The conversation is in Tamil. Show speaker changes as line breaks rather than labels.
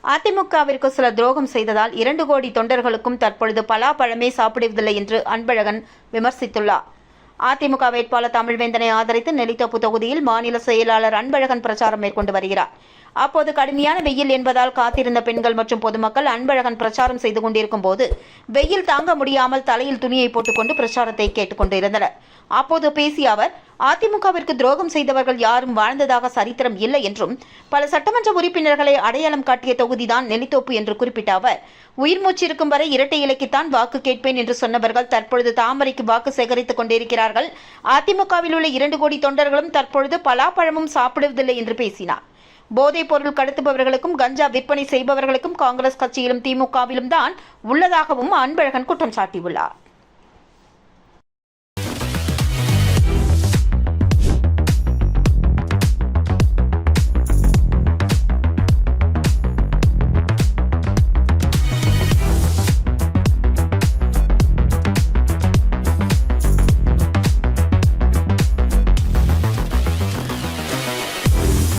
அதிமுகவிற்கு சில துரோகம் செய்ததால் 2 கோடி தொண்டர்களுக்கும் தற்பொழுது பலாப்பழமே சாப்பிடுவதில்லை என்று அன்பழகன் விமர்சித்துள்ளார். அதிமுக வேட்பாளர் தமிழ்வேந்தனை ஆதரித்து நெல்லித்தோப்பு தொகுதியில் மாநில செயலாளர் அன்பழகன் பிரச்சாரம் மேற்கொண்டு வருகிறார். அப்போது கடுமையான வெயில் என்பதால் காத்திருந்த பெண்கள் மற்றும் பொதுமக்கள் அன்பழகன் பிரச்சாரம் செய்து கொண்டிருக்கும் போது வெயில் தாங்க முடியாமல் தலையில் துணியை போட்டுக்கொண்டு பிரச்சாரத்தை கேட்டுக் கொண்டிருந்தனர். அப்போது பேசிய அவர், அதிமுகவிற்கு துரோகம் செய்தவர்கள் யாரும் வாழ்ந்ததாக சரித்திரம் இல்லை என்றும் பல சட்டமன்ற உறுப்பினர்களை அடையாளம் காட்டிய தொகுதிதான் நெல்லித்தோப்பு என்று குறிப்பிட்ட அவர், உயிர் மூச்சு இருக்கும் வரை இரட்டை இலைக்குத்தான் வாக்கு கேட்பேன் என்று சொன்னவர்கள் தற்பொழுது தாமரைக்கு வாக்கு சேகரித்துக் கொண்டிருக்கிறார்கள். அதிமுகவில் உள்ள 2 கோடி தொண்டர்களும் தற்பொழுது பலாப்பழமும் சாப்பிடுவதில்லை என்று பேசினார். போதைப் பொருள் கடத்துபவர்களுக்கும் கஞ்சா விற்பனை செய்பவர்களுக்கும் காங்கிரஸ் கட்சியிலும் திமுகவிலும் தான் உள்ளதாகவும் அன்பழகன் குற்றம் சாட்டியுள்ளார்.